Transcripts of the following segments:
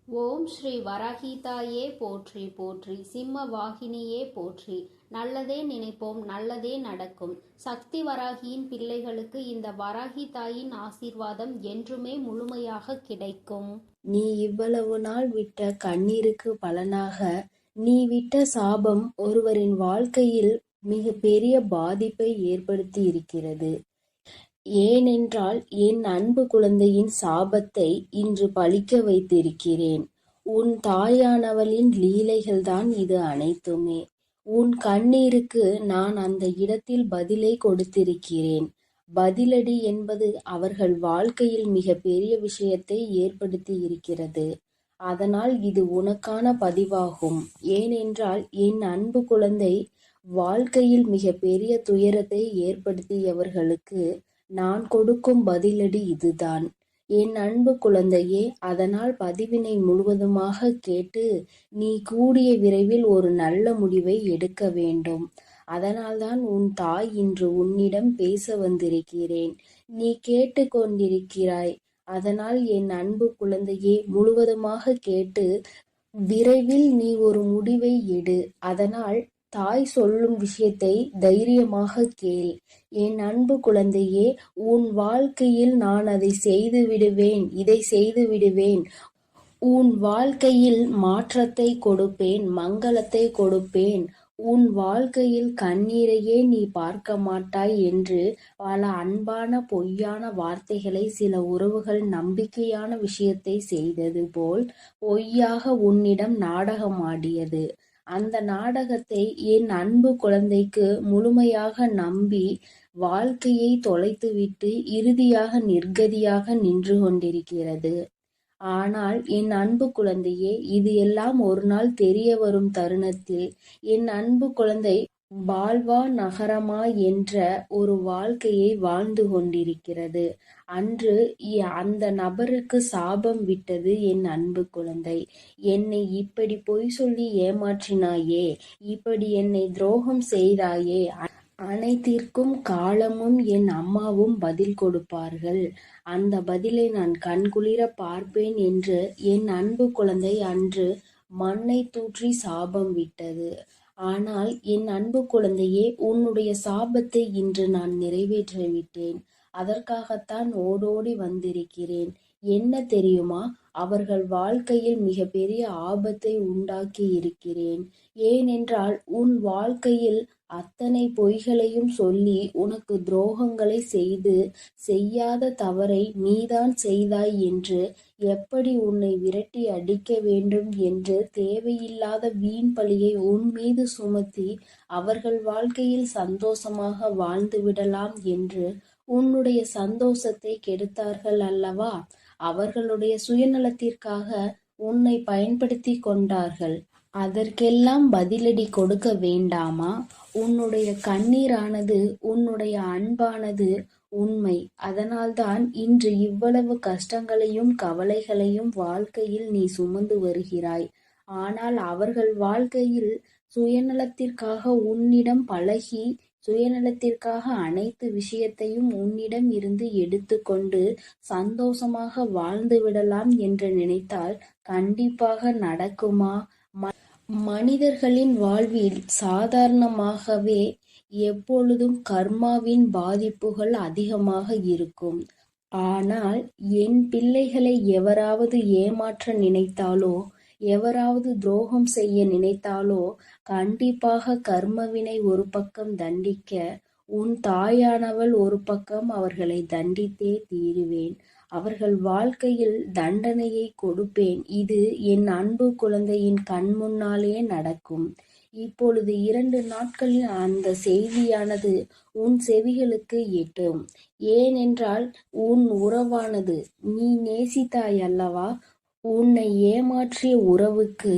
ஓம் ஸ்ரீ வரஹீதாயே போற்றி போற்றி, சிம்ம வாகினியே போற்றி. நல்லதே நினைப்போம், நல்லதே நடக்கும். சக்தி வராகியின் பிள்ளைகளுக்கு இந்த வராகி தாயின் ஆசீர்வாதம் என்றுமே முழுமையாக கிடைக்கும். நீ இவ்வளவு நாள் விட்ட கண்ணீருக்கு பலனாக நீ விட்ட சாபம் ஒருவரின் வாழ்க்கையில் மிக பெரிய பாதிப்பை ஏற்படுத்தி இருக்கிறது. ஏனென்றால் என் அன்பு குழந்தையின் சாபத்தை இன்று பலிக்க வைத்திருக்கிறேன். உன் தாயானவளின் லீலைகள்தான் இது அனைத்துமே. உன் கண்ணீருக்கு நான் அந்த இடத்தில் பதிலை கொடுத்திருக்கிறேன். பதிலடி என்பது அவர்கள் வாழ்க்கையில் மிக பெரிய விஷயத்தை ஏற்படுத்தி இருக்கிறது. அதனால் இது உனக்கான பதிவாகும். ஏனென்றால் என் அன்பு குழந்தை வாழ்க்கையில் மிக பெரிய துயரத்தை ஏற்படுத்தியவர்களுக்கு நான் கொடுக்கும் பதிலடி இதுதான். என் அன்பு குழந்தையே, அதனால் பதிவினை முழுவதுமாக கேட்டு நீ கூடிய விரைவில் ஒரு நல்ல முடிவை எடுக்க வேண்டும். அதனால்தான் உன் தாய் இன்று உன்னிடம் பேச வந்திருக்கிறேன். நீ கேட்டு கொண்டிருக்கிறாய். அதனால் என் அன்பு குழந்தையே, முழுவதுமாக கேட்டு விரைவில் நீ ஒரு முடிவை எடு. அதனால் தாய் சொல்லும் விஷயத்தை தைரியமாக கேள். என் அன்பு குழந்தையே, உன் வாழ்க்கையில் நான் அதை செய்து விடுவேன், இதை செய்து விடுவேன். உன் வாழ்க்கையில் மாற்றத்தை கொடுப்பேன், மங்களத்தை கொடுப்பேன். உன் வாழ்க்கையில் கண்ணீரையே நீ பார்க்க மாட்டாய் என்று பல அன்பான பொய்யான வார்த்தைகளை சில உறவுகள் நம்பிக்கையான விஷயத்தை செய்தது போல் பொய்யாக உன்னிடம் நாடகம் ஆடியது. அந்த நாடகத்தை என் அன்பு குழந்தைக்கு முழுமையாக நம்பி வாழ்க்கையை தொலைத்துவிட்டு இறுதியாக நிர்கதியாக நின்று கொண்டிருக்கிறது. ஆனால் என் அன்பு குழந்தையே, இது எல்லாம் ஒரு நாள் தெரிய வரும் தருணத்தில் என் அன்பு குழந்தை பால்வா நகரமா என்ற ஒரு வாழ்க்கையை வாழ்ந்து கொண்டிருக்கிறது. அன்று அந்த நபருக்கு சாபம் விட்டது என் அன்பு குழந்தை. என்னை இப்படி பொய் சொல்லி ஏமாற்றினாயே, இப்படி என்னை துரோகம் செய்தாயே, அனைத்திற்கும் காலமும் என் அம்மாவும் பதில் கொடுப்பார்கள். அந்த பதிலை நான் கண்குளிர பார்ப்பேன் என்று என் அன்பு குழந்தை அன்று மண்ணை தூற்றி சாபம் விட்டது. ஆனால் என் அன்பு குழந்தையே, உன்னுடைய சாபத்தை இன்று நான் நிறைவேற்றிவிட்டேன். அதற்காகத்தான் ஓடோடி வந்திருக்கிறேன். என்ன தெரியுமா? அவர்கள் வாழ்க்கையில் மிக பெரிய ஆபத்தை உண்டாக்கி இருக்கிறேன். ஏனென்றால் உன் வாழ்க்கையில் அத்தனை பொய்களையும் சொல்லி உனக்கு துரோகங்களை செய்து செய்யாத தவறை நீதான் செய்தாய் என்று எப்படி உன்னை விரட்டி அடிக்க வேண்டும் என்று தேவையில்லாத வீண் பழியை உன் மீது சுமத்தி அவர்கள் வாழ்க்கையில் சந்தோஷமாக வாழ்ந்து விடலாம் என்று உன்னுடைய சந்தோஷத்தை கெடுத்தார்கள் அல்லவா? அவர்களுடைய சுயநலத்திற்காக உன்னை பயன்படுத்தி கொண்டார்கள். அதற்கெல்லாம் பதிலடி கொடுக்க வேண்டாமா? உன்னுடைய கண்ணீரானது, உன்னுடைய அன்பானது உண்மை. அதனால்தான் இன்று இவ்வளவு கஷ்டங்களையும் கவலைகளையும் வாழ்க்கையில் நீ சுமந்து வருகிறாய். ஆனால் அவர்கள் வாழ்க்கையில் சுயநலத்திற்காக உன்னிடம் பழகி, சுயநலத்திற்காக அனைத்து விஷயத்தையும் உன்னிடம் இருந்து எடுத்துக்கொண்டு சந்தோஷமாக வாழ்ந்து விடலாம் என்று நினைத்தால் கண்டிப்பாக நடக்குமா? மனிதர்களின் வாழ்வில் சாதாரணமாகவே எப்பொழுதும் கர்மாவின் பாதிப்புகள் அதிகமாக இருக்கும். ஆனால் என் பிள்ளைகளை எவராவது ஏமாற்ற நினைத்தாலோ, எவராவது துரோகம் செய்ய நினைத்தாலோ கண்டிப்பாக கர்மவினை ஒரு பக்கம் தண்டிக்க, உன் தாயானவள் ஒரு பக்கம் அவர்களை தண்டித்தே தீருவேன். அவர்கள் வாழ்க்கையில் தண்டனையை கொடுப்பேன். இது என் அன்பு குழந்தையின் கண் முன்னாலே நடக்கும். இப்பொழுது 2 நாட்களில் அந்த செய்தியானது உன் செவிகளுக்கு எட்டும். ஏனென்றால் உன் உறவானது, நீ நேசித்தாய் அல்லவா? உன்னை ஏமாற்றிய உறவுக்கு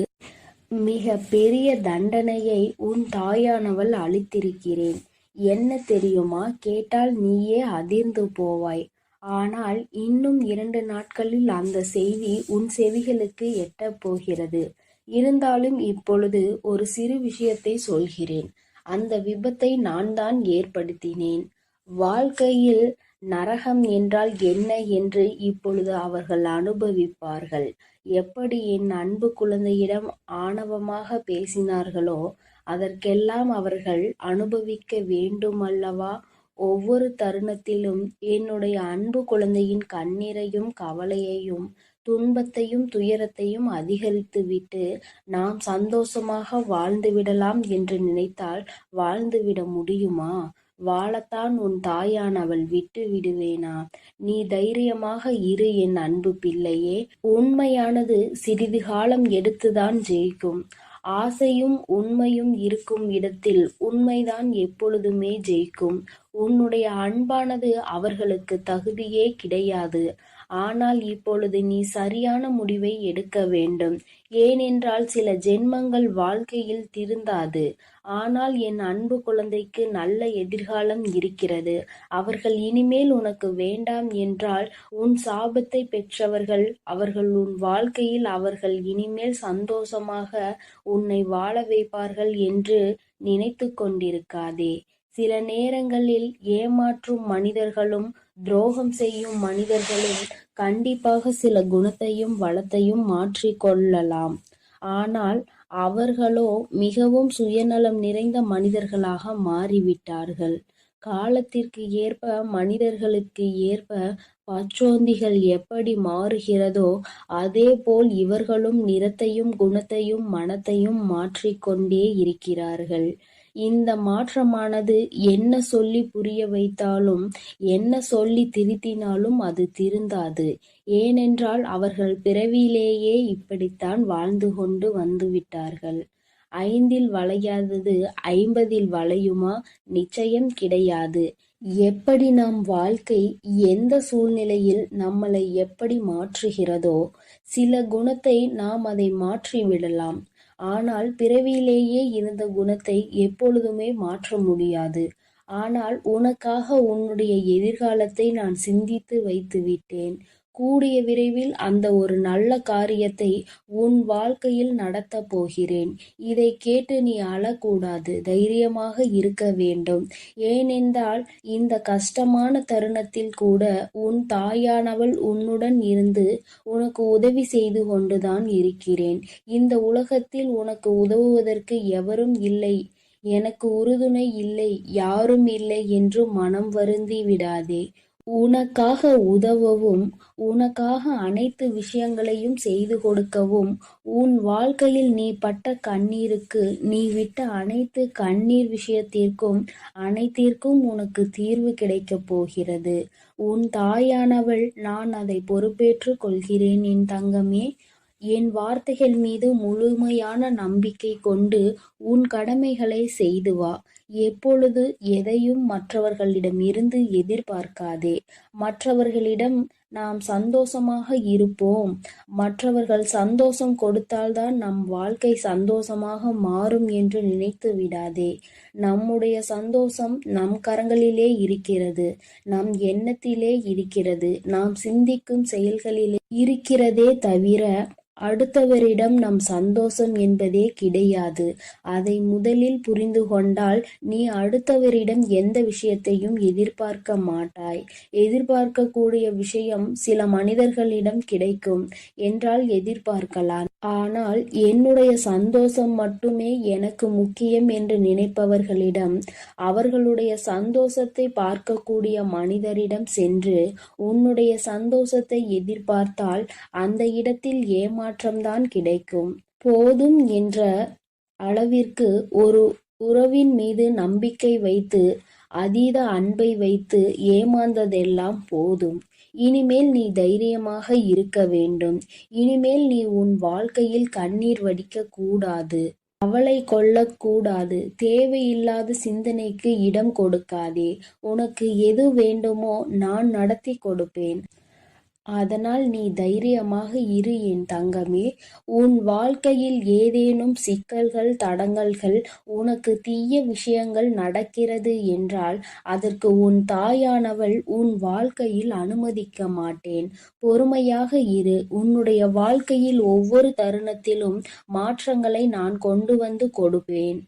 மிக பெரிய தண்டனையை உன் தாயானவள் அளித்திருக்கிறேன். என்ன தெரியுமா? கேட்டால் நீயே அதிர்ந்து போவாய். ஆனால் இன்னும் 2 நாட்களில் அந்த செய்தி உன் செவிகளுக்கு எட்டப் போகிறது. இருந்தாலும் இப்பொழுது ஒரு சிறு விஷயத்தை சொல்கிறேன். அந்த விபத்தை நான் தான் ஏற்படுத்தினேன். வாழ்க்கையில் நரகம் என்றால் என்ன என்று இப்பொழுது அவர்கள் அனுபவிப்பார்கள். எப்படி என் அன்பு குழந்தையிடம் ஆணவமாக பேசினார்களோ அதற்கெல்லாம் அவர்கள் அனுபவிக்க வேண்டுமல்லவா? ஒவ்வொரு தருணத்திலும் என்னுடைய அன்பு குழந்தையின் கண்ணீரையும் கவலையையும் துன்பத்தையும் துயரத்தையும் அதிகரித்துவிட்டு நாம் சந்தோஷமாக வாழ்ந்துவிடலாம் என்று நினைத்தால் வாழ்ந்துவிட முடியுமா? வாழத்தான் உன் தாயானவள் விட்டு விடுவேனா? நீ தைரியமாக இரு என் அன்பு பிள்ளையே. உண்மையானது சிறிது காலம் எடுத்துதான் ஜெயிக்கும். ஆசையும் உண்மையும் இருக்கும் இடத்தில் உண்மைதான் எப்பொழுதுமே ஜெயிக்கும். உன்னுடைய அன்பானது அவர்களுக்கு தகுதியே கிடையாது. ஆனால் இப்பொழுது நீ சரியான முடிவை எடுக்க வேண்டும். ஏனென்றால் சில ஜென்மங்கள் வாழ்க்கையில் திருந்தாது. ஆனால் என் அன்பு குழந்தைக்கு நல்ல எதிர்காலம் இருக்கிறது. அவர்கள் இனிமேல் உனக்கு வேண்டாம் என்றால் உன் சாபத்தை பெற்றவர்கள் அவர்கள் உன் வாழ்க்கையில் அவர்கள் இனிமேல் சந்தோஷமாக உன்னை வாழ வைப்பார்கள் என்று நினைத்து கொண்டிருக்காதே. சில நேரங்களில் ஏமாற்றும் மனிதர்களும் துரோகம் செய்யும் மனிதர்களும் கண்டிப்பாக சில குணத்தையும் வளத்தையும் மாற்றிக்கொள்ளலாம். ஆனால் அவர்களோ மிகவும் சுயநலம் நிறைந்த மனிதர்களாக மாறிவிட்டார்கள். காலத்திற்கு ஏற்ப மனிதர்களுக்கு ஏற்ப பச்சோந்திகள் எப்படி மாறுகிறதோ அதேபோல் இவர்களும் நிறத்தையும் குணத்தையும் மனத்தையும் மாற்றிக்கொண்டே இருக்கிறார்கள். இந்த மாற்றமானது என்ன சொல்லி புரிய வைத்தாலும் என்ன சொல்லி திருத்தினாலும் அது திருந்தாது. ஏனென்றால் அவர்கள் பிறவியிலேயே இப்படித்தான் வாழ்ந்து கொண்டு வந்துவிட்டார்கள். 5ல் வளையாதது 50ல் வளையுமா? நிச்சயம் கிடையாது. எப்படி நம் வாழ்க்கை எந்த சூழ்நிலையில் நம்மளை எப்படி மாற்றுகிறதோ சில குணத்தை நாம் அதை மாற்றி விடலாம். ஆனால் பிறவியிலேயே இருந்த குணத்தை எப்பொழுதுமே மாற்ற முடியாது. ஆனால் உனக்காக உன்னுடைய எதிர்காலத்தை நான் சிந்தித்து வைத்து விட்டேன். கூடிய விரைவில் அந்த ஒரு நல்ல காரியத்தை உன் வாழ்க்கையில் நடத்தப் போகிறேன். இதை கேட்டு நீ அழக்கூடாது, தைரியமாக இருக்க வேண்டும். ஏனென்றால் இந்த கஷ்டமான தருணத்தில் கூட உன் தாயானவள் உன்னுடன் இருந்து உனக்கு உதவி செய்து கொண்டுதான் இருக்கிறேன். இந்த உலகத்தில் உனக்கு உதவுவதற்கு எவரும் இல்லை, எனக்கு உறுதுணை இல்லை, யாரும் இல்லை என்று மனம் வருந்தி விடாதே. உனக்காக உதவவும் உனக்காக அனைத்து விஷயங்களையும் செய்து கொடுக்கவும் உன் வாழ்க்கையில் நீ பட்ட கண்ணீருக்கு நீ விட்ட அனைத்து கண்ணீர் விஷயத்திற்கும் அனைத்திற்கும் உனக்கு தீர்வு கிடைக்கப் போகிறது. உன் தாயானவள் நான் அதை பொறுப்பேற்றுக் கொள்கிறேன் என் தங்கமே. என் வார்த்தைகள் மீது முழுமையான நம்பிக்கை கொண்டு உன் கடமைகளை செய்து வா. எப்பொழுது எதையும் மற்றவர்களிடமிருந்து எதிர்பார்க்காதே. மற்றவர்களிடம் நாம் சந்தோஷமாக இருப்போம், மற்றவர்கள் சந்தோஷம் கொடுத்தால்தான் நம் வாழ்க்கை சந்தோஷமாக மாறும் என்று நினைத்து விடாதே. நம்முடைய சந்தோஷம் நம் கரங்களிலே இருக்கிறது, நம் எண்ணத்திலே இருக்கிறது, நாம் சிந்திக்கும் செயல்களிலே இருக்கிறதே தவிர அடுத்தவரிடம் நம் சந்தோஷம் என்பதே கிடையாது. அதை முதலில் புரிந்து கொண்டால் நீ அடுத்தவரிடம் எந்த விஷயத்தையும் எதிர்பார்க்க மாட்டாய். எதிர்பார்க்கக்கூடிய விஷயம் சில மனிதர்களிடம் கிடைக்கும் என்றால் எதிர்பார்க்கலாம். ஆனால் என்னுடைய சந்தோஷம் மட்டுமே எனக்கு முக்கியம் என்று நினைப்பவர்களிடம் அவர்களுடைய சந்தோஷத்தை பார்க்கக்கூடிய மனிதரிடம் சென்று உன்னுடைய சந்தோஷத்தை எதிர்பார்த்தால் அந்த இடத்தில் ஏமாற்றம்தான் கிடைக்கும். போதும் என்ற அளவிற்கு ஒரு உறவின் மீது நம்பிக்கை வைத்து அதீத அன்பை வைத்து ஏமாந்ததெல்லாம் போதும். இனிமேல் நீ தைரியமாக இருக்க வேண்டும். இனிமேல் நீ உன் வாழ்க்கையில் கண்ணீர் வடிக்க கூடாது, கவலை கொள்ளக்கூடாது. தேவையில்லாத சிந்தனைக்கு இடம் கொடுக்காதே. உனக்கு எது வேண்டுமோ நான் நடத்தி கொடுப்பேன். அதனால் நீ தைரியமாக இரு என் தங்கமே. உன் வாழ்க்கையில் ஏதேனும் சிக்கல்கள் தடங்கல்கள் உனக்கு தீய விஷயங்கள் நடக்கிறது என்றால் அதற்கு உன் தாயானவள் உன் வாழ்க்கையில் அனுமதிக்க மாட்டேன். பொறுமையாக இரு. உன்னுடைய வாழ்க்கையில் ஒவ்வொரு தருணத்திலும் மாற்றங்களை நான் கொண்டு வந்து கொடுப்பேன்.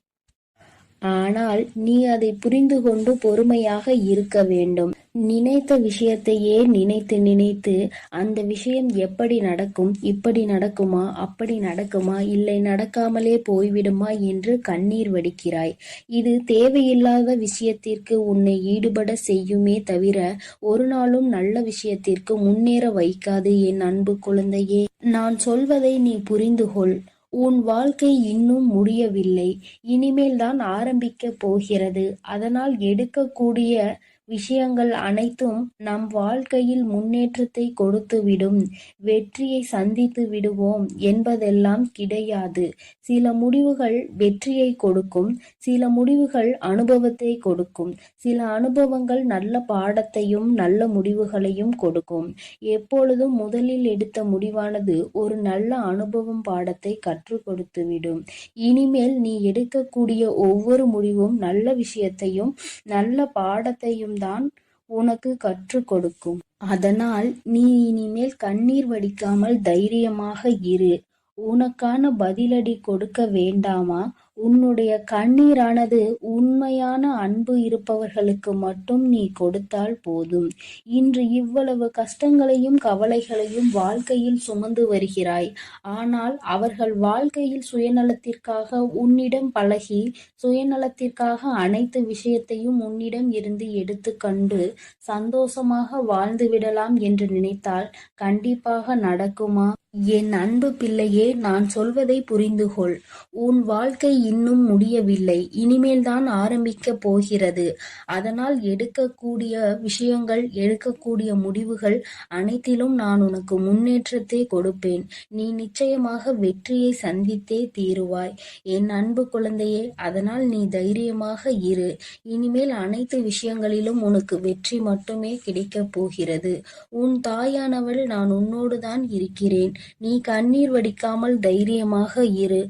ஆனால் நீ அதை புரிந்து கொண்டு பொறுமையாக இருக்க வேண்டும். நினைத்த விஷயத்தையே நினைத்து நினைத்து அந்த விஷயம் எப்படி நடக்கும், இப்படி நடக்குமா, அப்படி நடக்குமா, இல்லை நடக்காமலே போய்விடுமா என்று கண்ணீர் வடிக்கிறாய். இது தேவையில்லாத விஷயத்திற்கு உன்னை ஈடுபட செய்யுமே தவிர ஒரு நாளும் நல்ல விஷயத்திற்கு முன்னேற வைக்காது. என் அன்பு குழந்தையே, நான் சொல்வதை நீ புரிந்து கொள். உன் வாழ்க்கை இன்னும் முடியவில்லை, இனிமேல் தான் ஆரம்பிக்கப் போகிறது. அதனால் எடுக்கக்கூடிய விஷயங்கள் அனைத்தும் நம் வாழ்க்கையில் முன்னேற்றத்தை கொடுத்துவிடும், வெற்றியை சந்தித்து விடுவோம் என்பதெல்லாம் கிடையாது. சில முடிவுகள் வெற்றியை கொடுக்கும், சில முடிவுகள் அனுபவத்தை கொடுக்கும், சில அனுபவங்கள் நல்ல பாடத்தையும் நல்ல முடிவுகளையும் கொடுக்கும். எப்பொழுதும் முதலில் எடுத்த முடிவானது ஒரு நல்ல அனுபவம் பாடத்தை கற்றுக் கொடுத்துவிடும். இனிமேல் நீ எடுக்கக்கூடிய ஒவ்வொரு முடிவும் நல்ல விஷயத்தையும் நல்ல பாடத்தையும் தான் உனக்கு கற்றுக் கொடுக்கும். அதனால் நீ இனிமேல் கண்ணீர் வடிக்காமல் தைரியமாக இரு. உனக்கான பதிலடி கொடுக்க வேண்டாமா? உன்னுடைய கண்ணீரானது உண்மையான அன்பு இருப்பவர்களுக்கு மட்டும் நீ கொடுத்தால் போதும். இன்று இவ்வளவு கஷ்டங்களையும் கவலைகளையும் வாழ்க்கையில் சுமந்து வருகிறாய். ஆனால் அவர்கள் வாழ்க்கையில் சுயநலத்திற்காக உன்னிடம் பழகி, சுயநலத்திற்காக அனைத்து விஷயத்தையும் உன்னிடம் இருந்து எடுத்து கண்டு சந்தோஷமாக வாழ்ந்து விடலாம் என்று நினைத்தால் கண்டிப்பாக நடக்குமா? என் அன்பு பிள்ளையே, நான் சொல்வதை புரிந்து கொள். உன் வாழ்க்கை இன்னும் முடியவில்லை, இனிமேல் தான் ஆரம்பிக்கப் போகிறது. அதனால் எடுக்கக்கூடிய விஷயங்கள், எடுக்கக்கூடிய முடிவுகள் அனைத்திலும் நான் உனக்கு முன்னேற்றத்தை கொடுப்பேன். நீ நிச்சயமாக வெற்றியை சந்தித்தே தீருவாய் என் அன்பு குழந்தையே. அதனால் நீ தைரியமாக இரு. இனிமேல் அனைத்து விஷயங்களிலும் உனக்கு வெற்றி மட்டுமே கிடைக்கப் போகிறது. உன் தாயானவள் நான் உன்னோடு தான் இருக்கிறேன். நீ கண்ணீர் வடிக்காமல் தைரியமாக இரு.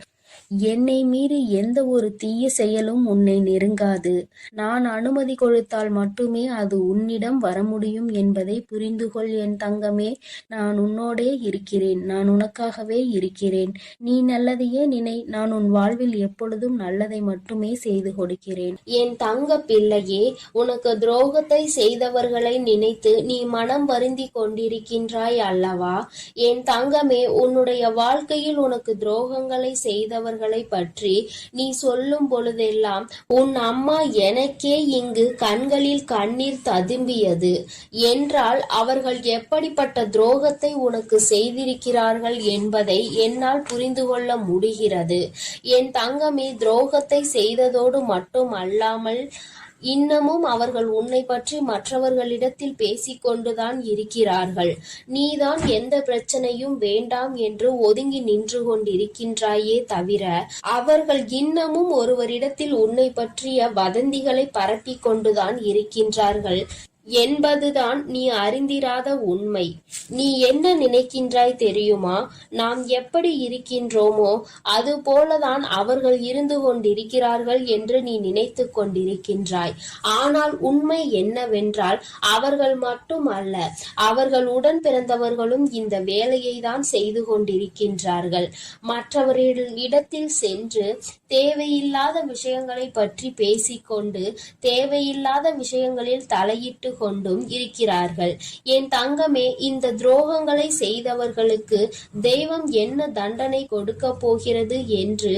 என்னை மீறி எந்த ஒரு தீய செயலும் உன்னை நெருங்காது. நான் அனுமதி கொடுத்தால் மட்டுமே அது உன்னிடம் வர முடியும் என்பதை புரிந்து கொள் என் தங்கமே. நான் உன்னோடே இருக்கிறேன், நான் உனக்காகவே இருக்கிறேன். நீ நல்லதையே நினை. நான் உன் வாழ்வில் எப்பொழுதும் நல்லதை மட்டுமே செய்து கொடுக்கிறேன். என் தங்க பிள்ளையே, உனக்கு துரோகத்தை செய்தவர்களை நினைத்து நீ மனம் வருந்தி கொண்டிருக்கின்றாய் அல்லவா? என் தங்கமே, உன்னுடைய வாழ்க்கையில் உனக்கு துரோகங்களை செய்தவர்களை பற்றி நீ சொல்லும் பொழுதெல்லாம் உன் அம்மா எனக்கே இங்கு கண்களில் கண்ணீர் ததும்பியது என்றால் அவர்கள் எப்படிப்பட்ட துரோகத்தை உனக்கு செய்திருக்கிறார்கள் என்பதை என்னால் புரிந்து கொள்ள முடிகிறது. என் தங்கமே, துரோகத்தை செய்ததோடு மட்டும் அல்லாமல் இன்னமும் அவர்கள் உன்னை பற்றி மற்றவர்களிடத்தில் பேசிக்கொண்டுதான் இருக்கிறார்கள். நீதான் எந்த பிரச்சனையும் வேண்டாம் என்று ஒதுங்கி நின்று கொண்டிருக்கின்றாயே தவிர அவர்கள் இன்னமும் ஒருவரிடத்தில் உன்னை பற்றிய வதந்திகளை பரப்பிக் கொண்டுதான் இருக்கின்றார்கள் என்பதுதான் நீ அறிந்திராத உண்மை. நீ என்ன நினைக்கின்றாய் தெரியுமா? நாம் எப்படி இருக்கின்றோமோ அது போலதான் அவர்கள் இருந்து கொண்டிருக்கிறார்கள் என்று நீ நினைத்து கொண்டிருக்கின்றாய். ஆனால் உண்மை என்னவென்றால் அவர்கள் மட்டும் அல்ல, அவர்கள் உடன் பிறந்தவர்களும் இந்த வேலையை தான் செய்து கொண்டிருக்கின்றார்கள். மற்றவர்களிடத்தில் சென்று தேவையில்லாத விஷயங்களை பற்றி பேசிக்கொண்டு தேவையில்லாத விஷயங்களில் தலையிட்டு கொண்டும் இருக்கிறார்கள். என் தங்கமே, இந்த துரோகங்களை செய்தவர்களுக்கு தெய்வம் என்ன தண்டனை கொடுக்க போகிறது என்று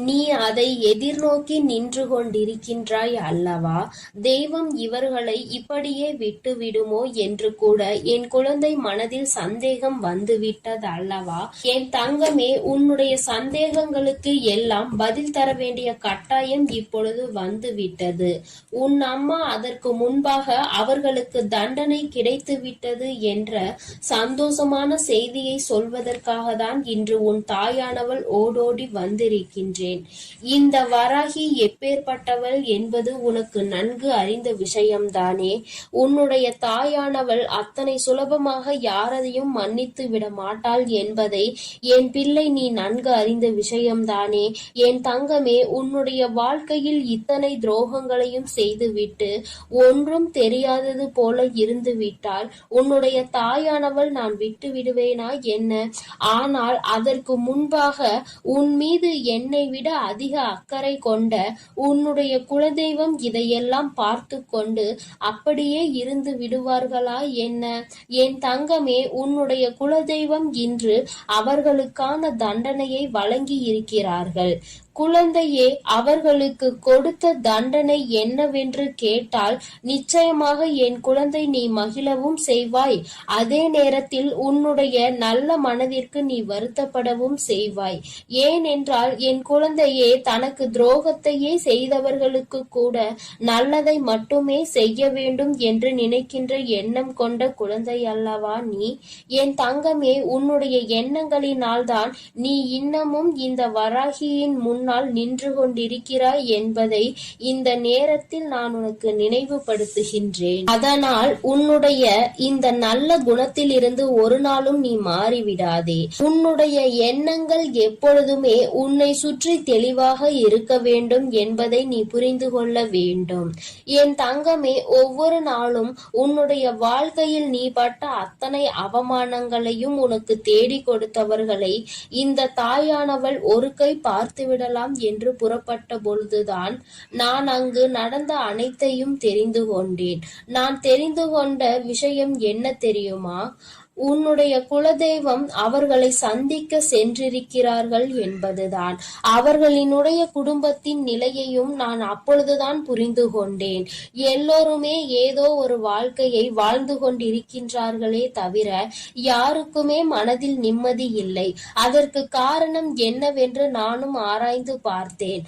நீ அதை எதிர்நோக்கி நின்று கொண்டிருக்கின்றாய் அல்லவா? தெய்வம் இவர்களை இப்படியே விட்டு விடுமோ என்று கூட என் குழந்தை மனதில் சந்தேகம் வந்துவிட்டது அல்லவா? என் தங்கமே, உன்னுடைய சந்தேகங்களுக்கு எல்லாம் பதில் தர வேண்டிய கட்டாயம் இப்பொழுது வந்துவிட்டது. உன் அம்மா அதற்கு முன்பாக அவர்களுக்கு தண்டனை கிடைத்து விட்டது என்ற சந்தோஷமான செய்தியை சொல்வதற்காக தான் இன்று உன் தாயானவள் ஓடோடி வந்திருக்கின்றேன். இந்த வராகி எப்பேற்பட்டவள் என்பது உனக்கு நன்கு அறிந்த விஷயம்தானே? உன்னுடைய தாயானவள் அத்தனை சுலபமாக யாரையும் மன்னித்து விட மாட்டாள் என்பதை என் பிள்ளை நீ நன்கு அறிந்த விஷயம்தானே? என் தங்கமே, உன்னுடைய வாழ்க்கையில் இத்தனை துரோகங்களையும் செய்துவிட்டு ஒன்றும் தெரியாதது போல இருந்து விட்டால் உன்னுடைய தாயானவள் நான் விட்டு விடுவேனா என்ன? ஆனால் அதற்கு முன்பாக உன் மீது என்னை விட அதிக அக்கறை கொண்ட உன்னுடைய குலதெய்வம் இதையெல்லாம் பார்த்து கொண்டு அப்படியே இருந்து விடுவார்களா என்ன? என் தங்கமே, உன்னுடைய குலதெய்வம் இன்று அவர்களுக்கான தண்டனையை வழங்கி இருக்கிறார்கள். குழந்தையே, அவர்களுக்கு கொடுத்த தண்டனை என்னவென்று கேட்டால் நிச்சயமாக என் குழந்தை நீ மகிழவும் செய்வாய். அதே நேரத்தில் உன்னுடைய நல்ல மனதிற்கு நீ வருத்தப்படவும் செய்வாய். ஏனென்றால் என் குழந்தையே, தனக்கு துரோகத்தையே செய்தவர்களுக்கு கூட நல்லதை மட்டுமே செய்ய வேண்டும் என்று நினைக்கின்ற எண்ணம் கொண்ட குழந்தை அல்லவா நீ? என் தங்கமே, உன்னுடைய எண்ணங்களினால்தான் நீ இன்னமும் இந்த வராகியின் முன்னால் நின்று கொண்டிருக்கிறாய் என்பதை இந்த நேரத்தில் நான் உனக்கு நினைவுபடுத்துகின்றேன். அதனால் உன்னுடைய இந்த நல்ல குணத்தில் இருந்து ஒரு நாளும் நீ மாறிவிடாதே. உன்னுடைய எண்ணங்கள் எப்பொழுதுமே உன்னை சுற்றி தெளிவாக இருக்க வேண்டும் என்பதை நீ புரிந்து கொள்ள வேண்டும். என் தங்கமே, ஒவ்வொரு நாளும் உன்னுடைய வாழ்க்கையில் நீ பட்ட அத்தனை அவமானங்களையும் உனக்கு தேடி கொடுத்தவர்களை இந்த தாயானவள் ஒரு கை பார்த்துவிடலாம் என்று புறப்பட்ட பொழுதுதான் நான் அங்கு நடந்த அனைத்தையும் தெரிந்து கொண்டேன். நான் தெரிந்து கொண்ட விஷயம் என்ன தெரியுமா? உன்னுடைய குலதெய்வம் அவர்களை சந்திக்க சென்றிருக்கிறார்கள் என்பதுதான். அவர்களினுடைய குடும்பத்தின் நிலையையும் நான் அப்பொழுதுதான் புரிந்து கொண்டேன். எல்லோருமே ஏதோ ஒரு வாழ்க்கையை வாழ்ந்து கொண்டிருக்கின்றார்களே தவிர யாருக்குமே மனதில் நிம்மதி இல்லை. அதற்கு காரணம் என்னவென்று நானும் ஆராய்ந்து பார்த்தேன்.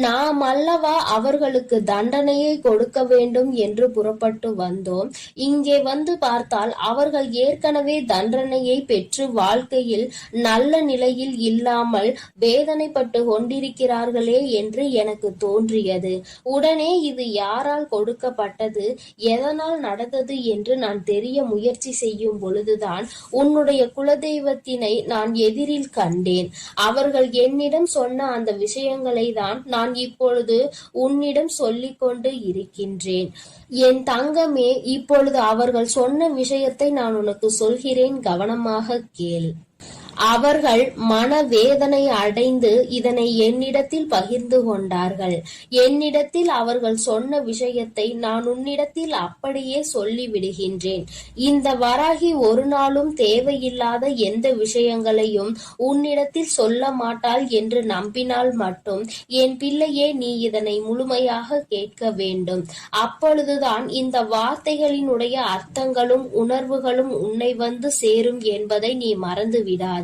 நாம் அல்லவா அவர்களுக்கு தண்டனையை கொடுக்க வேண்டும் என்று புறப்பட்டு வந்தோம். இங்கே வந்து பார்த்தால் அவர்கள் ஏற்கனவே தண்டனையை பெற்று வாழ்க்கையில் நல்ல நிலையில் இல்லாமல் வேதனைப்பட்டு கொண்டிருக்கிறார்களே என்று எனக்கு தோன்றியது. உடனே இது யாரால் கொடுக்கப்பட்டது, எதனால் நடந்தது என்று நான் தெரிய முயற்சி செய்யும் பொழுதுதான் உன்னுடைய குலதெய்வத்தினை நான் எதிரில் கண்டேன். அவர்கள் என்னிடம் சொன்ன அந்த விஷயங்களை தான் நான் இப்பொழுது உன்னிடம் சொல்லிக் கொண்டு இருக்கின்றேன். என் தங்கமே, இப்பொழுது அவர்கள் சொன்ன விஷயத்தை நான் உனக்கு சொல்கிறேன், கவனமாக கேள். அவர்கள் மனவேதனை அடைந்து இதனை என்னிடத்தில் பகிர்ந்து கொண்டார்கள். என்னிடத்தில் அவர்கள் சொன்ன விஷயத்தை நான் உன்னிடத்தில் அப்படியே சொல்லி விடுகின்றேன். இந்த வராகி ஒரு நாளும் தேவையில்லாத எந்த விஷயங்களையும் உன்னிடத்தில் சொல்ல மாட்டாள் என்று நம்பினால் மட்டும் என் பிள்ளையே, நீ இதனை முழுமையாக கேட்க வேண்டும். அப்பொழுதுதான் இந்த வார்த்தைகளினுடைய அர்த்தங்களும் உணர்வுகளும் உன்னை வந்து சேரும் என்பதை நீ மறந்து விடாதே.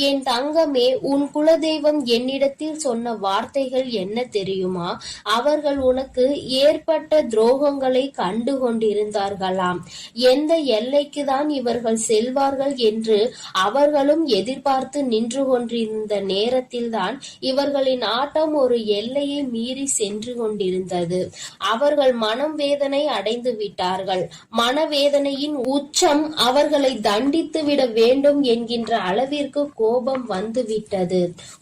என் தங்கமே, உன் குலதெய்வம் என்னிடத்தில் சொன்ன வார்த்தைகள் என்ன தெரியுமா? அவர்கள் உனக்கு ஏற்பட்ட துரோகங்களை கண்டு கொண்டிருந்தார்களாம். எந்த எல்லைக்கு தான் இவர்கள் செல்வார்கள் என்று அவர்களும் எதிர்பார்த்து நின்று கொண்டிருந்த நேரத்தில்தான் இவர்களின் ஆட்டம் ஒரு எல்லையை மீறி சென்று கொண்டிருந்தது. அவர்கள் மனம் வேதனை அடைந்து விட்டார்கள். மனவேதனையின் உச்சம் அவர்களை தண்டித்து விட வேண்டும் என்கின்ற அளவிற்கு கோபம் வந்து விட்டது.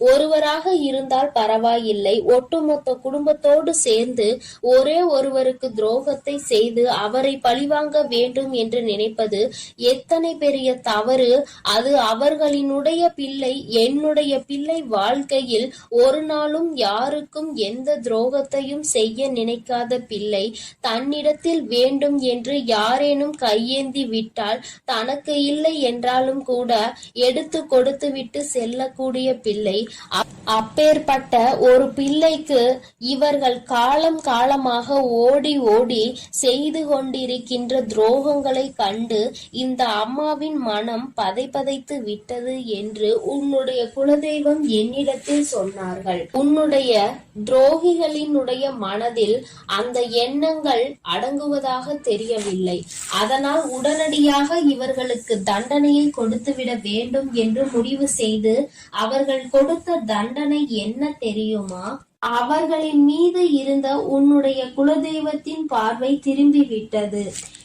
ஒருவராக இருந்தால் பரவாயில்லை, ஒட்டுமொத்த குடும்பத்தோடு சேர்ந்து ஒரே ஒருவருக்கு துரோகத்தை செய்து அவரை பழிவாங்க வேண்டும் என்று நினைப்பது எத்தனை பெரிய தவறு. அது அவர்களினுடைய பிள்ளை. என்னுடைய பிள்ளை வாழ்க்கையில் ஒரு நாளும் யாருக்கும் எந்த துரோகத்தையும் செய்ய நினைக்காத பிள்ளை தன்னிடத்தில் வேண்டும் என்று யாரேனும் கையேந்தி விட்டால் தனக்கு இல்லை என்றாலும் கூட எடுத்து கொடுத்து விட்டு செல்லக்கூடிய பிள்ளை. அப்பேற்பட்ட ஒரு பிள்ளைக்கு இவர்கள் காலம் காலமாக ஓடி ஓடி செய்து கொண்டிருக்கின்ற துரோகங்களை கண்டு இந்த அம்மாவின் மனம் பதைத்து விட்டது என்று உன்னுடைய குலதெய்வம் என்னிடத்தில் சொன்னார்கள். உன்னுடைய துரோகிகளினுடைய மனதில் அந்த எண்ணங்கள் அடங்குவதாக தெரியவில்லை. அதனால் உடனடியாக இவர்களுக்கு தண்டனையை கொடுத்துவிட வேண்டும் என்று முடிவு செய்து அவர்கள் கொடுத்த தண்டனை என்ன தெரியுமா? அவர்களின் மீது இருந்த உன்னுடைய குலதெய்வத்தின் பார்வை திரும்பி விட்டது.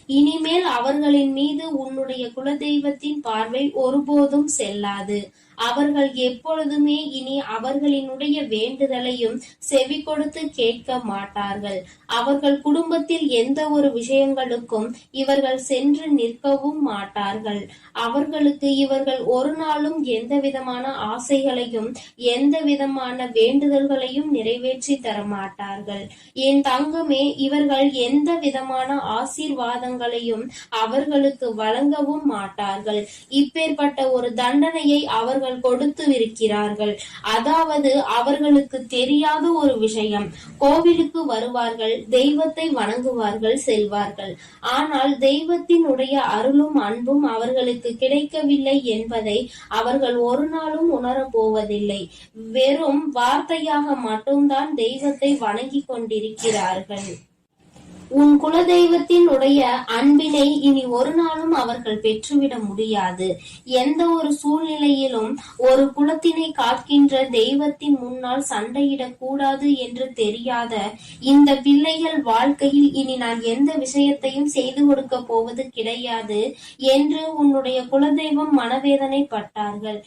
இனிமேல் அவர்களின் மீது உன்னுடைய குலதெய்வத்தின் பார்வை ஒருபோதும் செல்லாது. அவர்கள் எப்பொழுதுமே இனி அவர்களினுடைய வேண்டுதலையும் செவி கொடுத்து கேட்க மாட்டார்கள். அவர்கள் குடும்பத்தில் எந்த ஒரு விஷயங்களுக்கும் இவர்கள் சென்று நிற்கவும் மாட்டார்கள். அவர்களுக்கு இவர்கள் ஒரு நாளும் எந்த விதமான ஆசைகளையும் எந்த விதமான வேண்டுதல்களையும் நிறைவேற்றி தர மாட்டார்கள். என் தங்கமே, இவர்கள் எந்த விதமான ஆசீர்வாதங்களையும் அவர்களுக்கு வழங்கவும் மாட்டார்கள். இப்பேற்பட்ட ஒரு தண்டனையை அவர்கள் கொடுத்துவிருக்கிறார்கள். அதாவது அவர்களுக்கு தெரியாத ஒரு விஷயம். கோவிலுக்கு வருவார்கள், தெய்வத்தை வணங்குவார்கள், செல்வார்கள். ஆனால் தெய்வத்தினுடைய அருளும் அன்பும் அவர்களுக்கு கிடைக்கவில்லை என்பதை அவர்கள் ஒரு நாளும் உணரப் போவதில்லை. வெறும் வார்த்தையாக மட்டும்தான் தெய்வத்தை வணங்கி கொண்டிருக்கிறார்கள். உன் குலதெய்வத்தினுடைய அன்பினை இனி ஒரு நாளும் அவர்கள் பெற்றுவிட முடியாது. எந்த ஒரு சூழ்நிலையிலும் ஒரு குலத்தினை காக்கின்ற தெய்வத்தின் முன்னால் சண்டையிடக் கூடாது என்று தெரியாத இந்த பிள்ளைகள் வாழ்க்கையில் இனி நான் எந்த விஷயத்தையும் செய்து கொடுக்க போவது கிடையாது என்று உன்னுடைய குலதெய்வம் மனவேதனை பட்டார்கள்.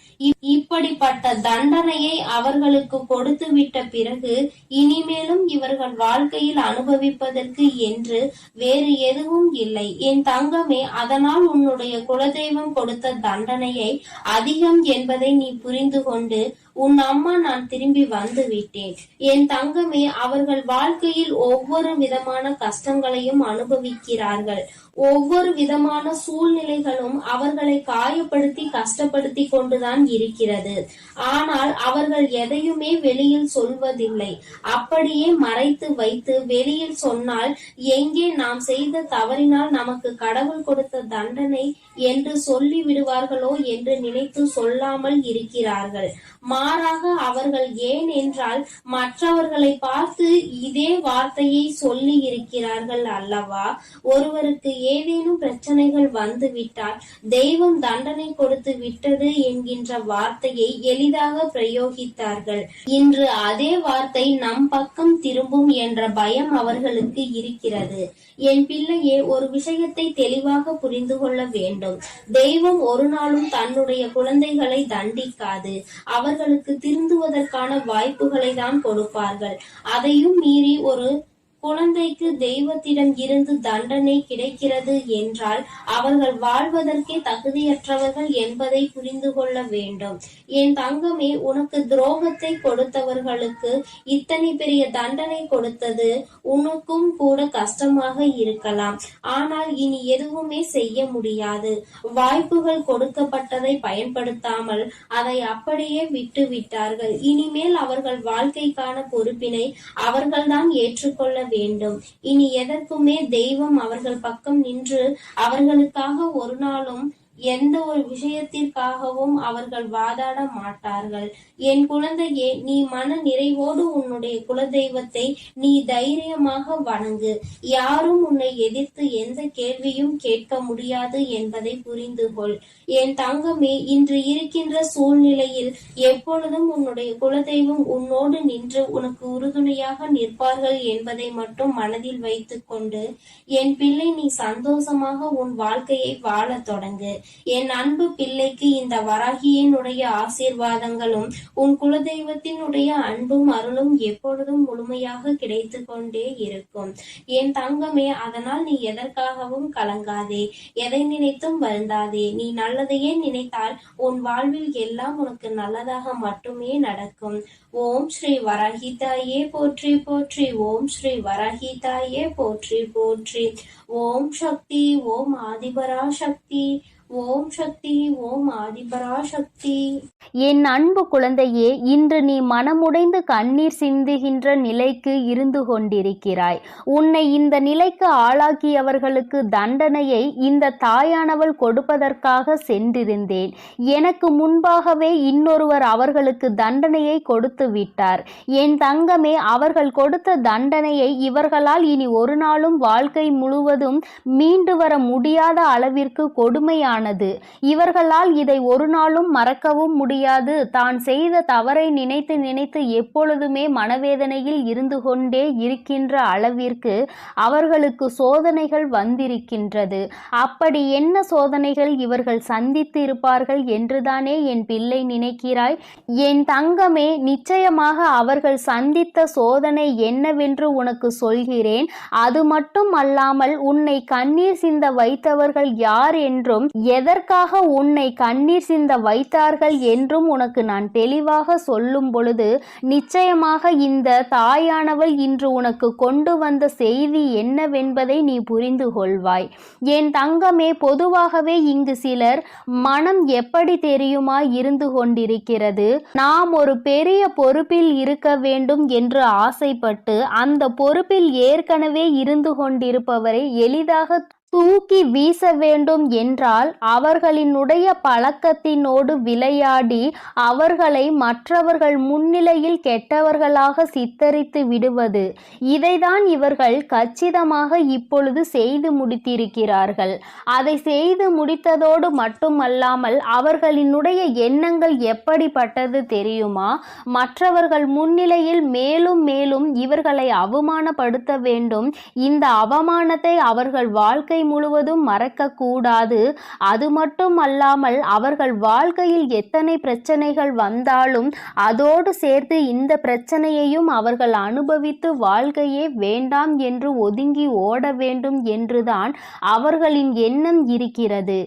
இப்படிப்பட்ட தண்டனையை அவர்களுக்கு கொடுத்து விட்ட பிறகு இனிமேலும் இவர்கள் வாழ்க்கையில் அனுபவிப்பதற்கு என்று வேறு எதுவும் இல்லை. என் தங்கமே, அதனால் உன்னுடைய குலதெய்வம் கொடுத்த தண்டனையை அதிகம் என்பதை நீ புரிந்து கொண்டு உன் அம்மா நான் திரும்பி வந்து விட்டேன். என் தங்கமே, அவர்கள் வாழ்க்கையில் ஒவ்வொரு விதமான கஷ்டங்களையும் அனுபவிக்கிறார்கள். ஒவ்வொரு விதமான சூழ்நிலைகளும் அவர்களை காயப்படுத்தி கஷ்டப்படுத்தி கொண்டுதான் இருக்கிறது. ஆனால் அவர்கள் எதையுமே வெளியில் சொல்வதில்லை. அப்படியே மறைத்து வைத்து வெளியில் சொன்னால் எங்கே நாம் செய்த தவறினால் நமக்கு கடவுள் கொடுத்த தண்டனை என்று சொல்லி விடுவார்களோ என்று நினைத்து சொல்லாமல் இருக்கிறார்கள். மாறாக அவர்கள் ஏன் என்றால் மற்றவர்களை பார்த்து இதே வார்த்தையை சொல்லி இருக்கிறார்கள் அல்லவா? ஒருவருக்கு ஏதேனும் பிரச்சனைகள் வந்து விட்டால் தெய்வம் தண்டனை கொடுத்து விட்டது என்கின்ற வார்த்தையை எளிதாக பிரயோகித்தார்கள். இன்று அதே வார்த்தை நம் பக்கம் திரும்பும் என்ற பயம் அவர்களுக்கு இருக்கிறது. என் பிள்ளையே, ஒரு விஷயத்தை தெளிவாக புரிந்து கொள்ள வேண்டும். தெய்வம் ஒரு நாளும் தன்னுடைய குழந்தைகளை தண்டிக்காது. அவர்களுக்கு திருந்துவதற்கான வாய்ப்புகளை தான் கொடுப்பார்கள். அதையும் மீறி ஒரு குழந்தைக்கு தெய்வத்திடம் இருந்து தண்டனை கிடைக்கிறது என்றால் அவர்கள் வாழ்வதற்கே தகுதியற்றவர்கள் என்பதை புரிந்து கொள்ள வேண்டும். என் தங்கமே, உனக்கு துரோகத்தை கொடுத்தவர்களுக்கு இத்தனை பெரிய தண்டனை கொடுத்தது உனக்கும் கூட கஷ்டமாக இருக்கலாம். ஆனால் இனி எதுவுமே செய்ய முடியாது. வாய்ப்புகள் கொடுக்கப்பட்டதை பயன்படுத்தாமல் அதை அப்படியே விட்டு விட்டார்கள். இனிமேல் அவர்கள் வாழ்க்கைக்கான பொறுப்பினை அவர்கள்தான் ஏற்றுக்கொள்ள வேண்டும். இனி எதற்குமே தெய்வம் அவர்கள் பக்கம் நின்று அவர்களுக்காக ஒரு நாளும் எந்த ஒரு விஷயத்திற்காகவும் அவர்கள் வாதாட மாட்டார்கள். என் குழந்தையே, நீ மன நிறைவோடு உன்னுடைய குலதெய்வத்தை நீ தைரியமாக வணங்கு. யாரும் உன்னை எதிர்த்து எந்த கேள்வியும் கேட்க முடியாது என்பதை புரிந்து கொள். என் தங்கமே, இன்று இருக்கின்ற சூழ்நிலையில் எப்பொழுதும் உன்னுடைய குலதெய்வம் உன்னோடு நின்று உனக்கு உறுதுணையாக நிற்பார்கள் என்பதை மட்டும் மனதில் வைத்துக் கொண்டு என் பிள்ளை, நீ சந்தோஷமாக உன் வாழ்க்கையை வாழ தொடங்கு. என் அன்பு பிள்ளைக்கு இந்த வராகியினுடைய ஆசீர்வாதங்களும் உன் குலதெய்வத்தினுடைய அன்பும் அருளும் எப்பொழுதும் முழுமையாக கிடைத்து கொண்டே இருக்கும். என் தங்கமே, அதனால் நீ எதற்காகவும் கலங்காதே, எதை நினைத்தும் வருந்தாதே. நீ நல்லதையே நினைத்தால் உன் வாழ்வில் எல்லாம் உனக்கு நல்லதாக மட்டுமே நடக்கும். ஓம் ஸ்ரீ வராகிதாயே போற்றி போற்றி. ஓம் ஸ்ரீ வராகிதாயே போற்றி போற்றி. ஓம் சக்தி, ஓம் ஆதிபரா சக்தி. ஓம் சக்தி, ஓம் ஆதிபரா சக்தி. என் அன்பு குழந்தையே, இன்று நீ மனமுடைந்து கண்ணீர் சிந்துகின்ற நிலைக்கு இருந்து கொண்டிருக்கிறாய். உன்னை இந்த நிலைக்கு ஆளாக்கியவர்களுக்கு தண்டனையை இந்த தாயானவள் கொடுப்பதற்காக சென்றிருந்தேன். எனக்கு முன்பாகவே இன்னொருவர் அவர்களுக்கு தண்டனையை கொடுத்து விட்டார். என் தங்கமே, அவர்கள் கொடுத்த தண்டனையை இவர்களால் இனி ஒரு நாளும் வாழ்க்கை முழுவதும் மீண்டு வர முடியாத அளவிற்கு கொடுமையான தவறானது. இவர்களால் இதை ஒரு நாளும் மறக்கவும் முடியாது. தான் செய்த தவறை நினைத்து நினைத்து எப்பொழுதுமே மனவேதனையில் இருந்து கொண்டே இருக்கின்ற அளவிற்கு அவர்களுக்கு சோதனைகள் வந்திருக்கின்றது. அப்படி என்ன சோதனைகள் இவர்கள் சந்தித்து இருப்பார்கள் என்றுதானே என் பிள்ளை நினைக்கிறாய்? என் தங்கமே, நிச்சயமாக அவர்கள் சந்தித்த சோதனை என்னவென்று உனக்கு சொல்கிறேன். அது மட்டும் அல்லாமல் உன்னை கண்ணீர் சிந்த வைத்தவர்கள் யார் என்றும் எதற்காக உன்னை கண்ணீர் சிந்த வைத்தார்கள் என்றும் உனக்கு நான் தெளிவாக சொல்லும் பொழுது நிச்சயமாக இந்த தாயானவள் இன்று உனக்கு கொண்டு வந்த செய்தி என்னவென்பதை நீ புரிந்து கொள்வாய். என் தங்கமே, பொதுவாகவே இங்கு சிலர் மனம் எப்படி தெரியுமா இருந்து கொண்டிருக்கிறது? நாம் ஒரு பெரிய பொறுப்பில் இருக்க வேண்டும் என்று ஆசைப்பட்டு அந்த பொறுப்பில் ஏற்கனவே இருந்து கொண்டிருப்பவரை எளிதாக தூக்கி வீச வேண்டும் என்றால் அவர்களினுடைய பழக்கத்தினோடு விளையாடி அவர்களை மற்றவர்கள் முன்னிலையில் கெட்டவர்களாக சித்தரித்து விடுவது. இதைதான் இவர்கள் கச்சிதமாக இப்பொழுது செய்து முடித்திருக்கிறார்கள். அதை செய்து முடித்ததோடு மட்டுமல்லாமல் அவர்களினுடைய எண்ணங்கள் எப்படிப்பட்டது தெரியுமா? மற்றவர்கள் முன்னிலையில் மேலும் மேலும் இவர்களை அவமானப்படுத்த வேண்டும். இந்த அவமானத்தை அவர்கள் வாழ்க்கை முழுவதும் மறக்க கூடாது. அது மட்டும் அல்லாமல் அவர்கள் வாழ்க்கையில் எத்தனை பிரச்சனைகள் வந்தாலும் அதோடு சேர்த்து இந்த பிரச்சனையையும் அவர்கள் அனுபவித்து வாழ்க்கையே வேண்டாம் என்று ஒதுங்கி ஓட வேண்டும் என்றுதான் அவர்களின் எண்ணம் இருக்கிறது.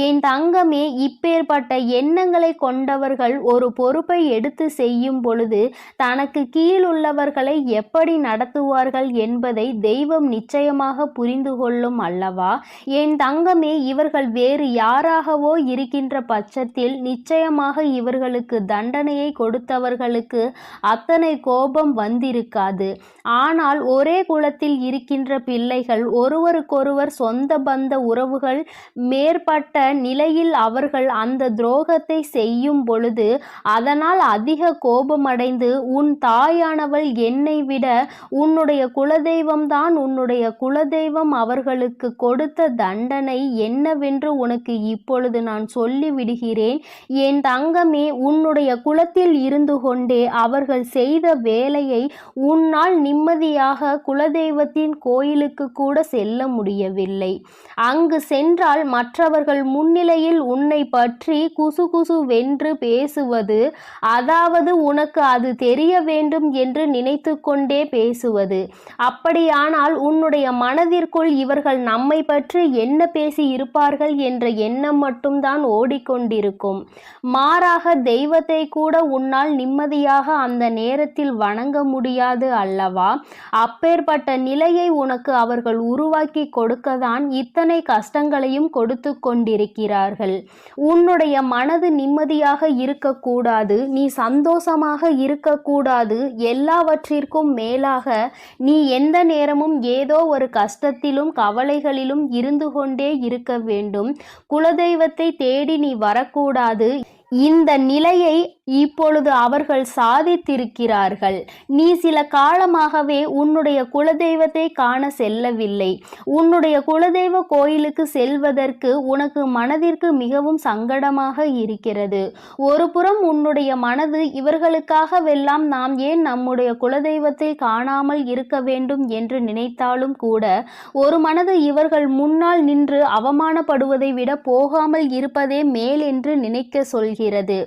என் தங்கமே, இப்பேற்பட்ட எண்ணங்களை கொண்டவர்கள் ஒரு பொறுப்பை எடுத்து செய்யும் பொழுது தனக்கு கீழுள்ளவர்களை எப்படி நடத்துவார்கள் என்பதை தெய்வம் நிச்சயமாக புரிந்து கொள்ளும் அல்லவா? என் தங்கமே, இவர்கள் வேறு யாராகவோ இருக்கின்ற பட்சத்தில் நிச்சயமாக இவர்களுக்கு தண்டனையை கொடுத்தவர்களுக்கு அத்தனை கோபம் வந்திருக்காது. ஆனால் ஒரே குலத்தில் இருக்கின்ற பிள்ளைகள் ஒருவருக்கொருவர் சொந்த பந்த உறவுகள் மேற்பட்ட நிலையில் அவர்கள் அந்த துரோகத்தை செய்யும் பொழுது அதனால் அதிக கோபமடைந்து உன் தாயானவள் என்னை விட உன்னுடைய குலதெய்வம்தான் உன்னுடைய குலதெய்வம் அவர்களுக்கு கொடுத்த தண்டனை என்னவென்று உனக்கு இப்பொழுது நான் சொல்லி விடுகிறேன். என் தங்கமே, உன்னுடைய குலத்தில் இருந்து கொண்டே அவர்கள் செய்த வேலையை உன்னால் நிம்மதியாக குலதெய்வத்தின் கோயிலுக்கு கூட செல்ல முடியவில்லை. அங்கு சென்றால் மற்றவர்கள் முன்னிலையில் உன்னை பற்றி குசுகுசுவென்று பேசுவது, அதாவது உனக்கு அது தெரிய வேண்டும் என்று நினைத்து கொண்டே பேசுவது. அப்படியானால் உன்னுடைய மனதிற்குள் இவர்கள் நம்மை பற்றி என்ன பேசி இருப்பார்கள் என்ற எண்ணம் மட்டும்தான் ஓடிக்கொண்டிருக்கும். மாறாக தெய்வத்தை கூட உன்னால் நிம்மதியாக அந்த நேரத்தில் வணங்க முடியாது அல்லவா? அப்பேற்பட்ட நிலையை உனக்கு அவர்கள் உருவாக்கி கொடுக்கத்தான் இத்தனை கஷ்டங்களையும் கொடுத்து கொண்டிருக்கிறார்கள். உன்னுடைய மனது நிம்மதியாக இருக்கக்கூடாது, நீ சந்தோஷமாக இருக்கக்கூடாது. எல்லாவற்றிற்கும் மேலாக நீ எந்த நேரமும் ஏதோ ஒரு கஷ்டத்திலும் கவலைகளிலும் இருந்து கொண்டே இருக்க வேண்டும். குலதெய்வத்தை தேடி நீ வரக்கூடாது. இந்த நிலையை இப்பொழுது அவர்கள் சாதித்திருக்கிறார்கள். நீ சில காலமாகவே உன்னுடைய குலதெய்வத்தை காண செல்லவில்லை. உன்னுடைய குலதெய்வ கோயிலுக்கு செல்வதற்கு உனக்கு மனதிற்கு மிகவும் சங்கடமாக இருக்கிறது. ஒரு புறம் உன்னுடைய மனது இவர்களுக்காகவெல்லாம் நாம் ஏன் நம்முடைய குலதெய்வத்தை காணாமல் இருக்க வேண்டும் என்று நினைத்தாலும் கூட ஒரு மனது இவர்கள் முன்னால் நின்று அவமானப்படுவதை விட போகாமல் இருப்பதே மேல் என்று நினைக்க சொல்கிறது.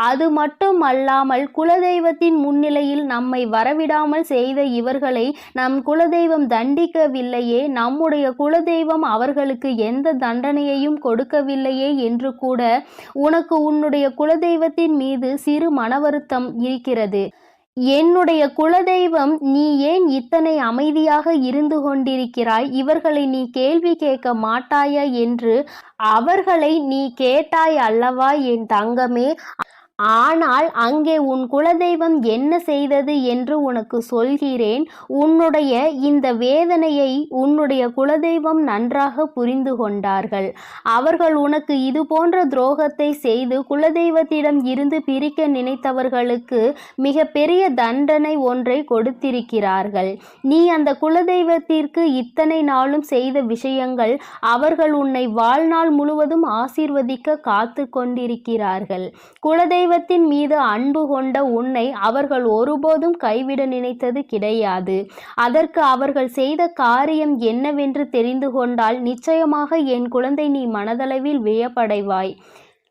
அது மட்டும் அல்லாமல் குலதெய்வத்தின் முன்னிலையில் நம்மை வரவிடாமல் செய்த இவர்களை நம் குலதெய்வம் தண்டிக்கவில்லையே, நம்முடைய குலதெய்வம் அவர்களுக்கு எந்த தண்டனையையும் கொடுக்கவில்லையே என்று கூட உனக்கு உன்னுடைய குலதெய்வத்தின் மீது சிறு மனவருத்தம் இருக்கிறது. என்னுடைய குலதெய்வம், நீ ஏன் இத்தனை அமைதியாக இருந்து கொண்டிருக்கிறாய்? இவர்களை நீ கேள்வி கேட்க மாட்டாயா என்று அவர்களை நீ கேட்டாய் அல்லவா என் தங்கமே? ஆனால் அங்கே உன் குலதெய்வம் என்ன செய்தது என்று உனக்கு சொல்கிறேன். உன்னுடைய இந்த வேதனையை உன்னுடைய குலதெய்வம் நன்றாக புரிந்து கொண்டார்கள். அவர்கள் உனக்கு இது போன்ற துரோகத்தை செய்து குலதெய்வத்திடம் இருந்து பிரிக்க நினைத்தவர்களுக்கு மிக பெரிய தண்டனை ஒன்றை கொடுத்திருக்கிறார்கள். நீ அந்த குலதெய்வத்திற்கு இத்தனை நாளும் செய்த விஷயங்கள் அவர்கள் உன்னை வாழ்நாள் முழுவதும் ஆசீர்வதிக்க காத்து கொண்டிருக்கிறார்கள். குலதெய்வத்தின் மீது அன்பு கொண்ட உன்னை அவர்கள் ஒருபோதும் கைவிட நினைத்தது கிடையாது. அதற்கு அவர்கள் செய்த காரியம் என்னவென்று தெரிந்து கொண்டால் நிச்சயமாக என் குழந்தை நீ மனதளவில் வியப்படைவாய்.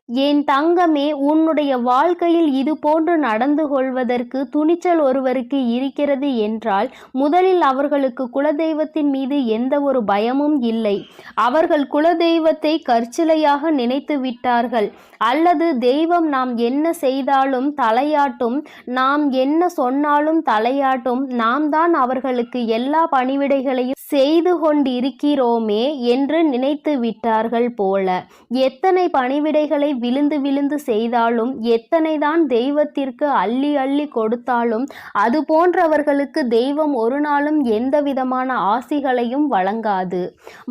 என் தங்கமே, உன்னுடைய வாழ்க்கையில் இது போன்று நடந்து கொள்வதற்கு துணிச்சல் ஒருவருக்கு இருக்கிறது என்றால் முதலில் அவர்களுக்கு குலதெய்வத்தின் மீது எந்த ஒரு பயமும் இல்லை. அவர்கள் குலதெய்வத்தை கற்சிலையாக நினைத்து விட்டார்கள். அல்லது தெய்வம் நாம் என்ன செய்தாலும் தலையாட்டும், நாம் என்ன சொன்னாலும் தலையாட்டும், நாம் தான் அவர்களுக்கு எல்லா பணிவிடைகளையும் செய்து கொண்டிருக்கிறோமே என்று நினைத்து விட்டார்கள் போல. எத்தனை பணிவிடைகளை விழுந்து விழுந்து செய்தாலும், எத்தனைதான் தெய்வத்திற்கு அள்ளி அள்ளி கொடுத்தாலும், அது போன்றவர்களுக்கு தெய்வம் ஒரு நாளும் எந்த விதமான ஆசிகளையும் வழங்காது.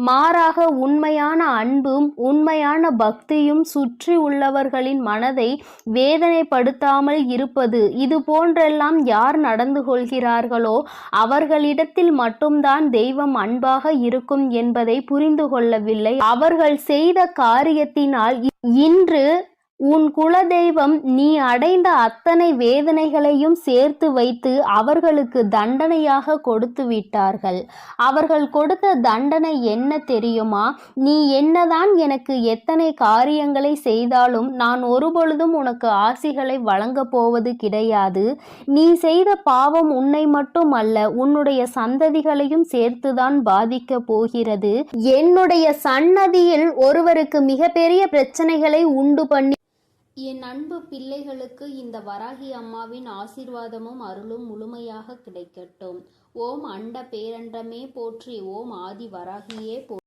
மாறாக உண்மையான அன்பும் உண்மையான பக்தியும் சுற்றி உள்ளவர்களின் மனதை வேதனைப்படுத்தாமல் இருப்பது. இது போன்றெல்லாம் யார் நடந்து கொள்கிறார்களோ அவர்களிடத்தில் மட்டும்தான் தெய்வம் அன்பாக இருக்கும் என்பதை புரிந்து கொள்ளவில்லை. அவர்கள் செய்த காரியத்தினால் இன்று உன் குலதெய்வம் நீ அடைந்த அத்தனை வேதனைகளையும் சேர்த்து வைத்து அவர்களுக்கு தண்டனையாக கொடுத்து விட்டார்கள். அவர்கள் கொடுத்த தண்டனை என்ன தெரியுமா? நீ என்னதான் எனக்கு எத்தனை காரியங்களை செய்தாலும் நான் ஒருபொழுதும் உனக்கு ஆசிகளை வழங்கப் போவது கிடையாது. நீ செய்த பாவம் உன்னை மட்டும் அல்ல, உன்னுடைய சந்ததிகளையும் சேர்த்துதான் பாதிக்க போகிறது. என்னுடைய சன்னதியில் ஒருவருக்கு மிகப்பெரிய பிரச்சனைகளை உண்டு பண்ணி என் அன்பு பிள்ளைகளுக்கு இந்த வராகி அம்மாவின் ஆசீர்வாதமும் அருளும் முழுமையாக கிடைக்கட்டும். ஓம் அண்ட பேரண்டமே போற்றி, ஓம் ஆதி வராகியே போற்றி.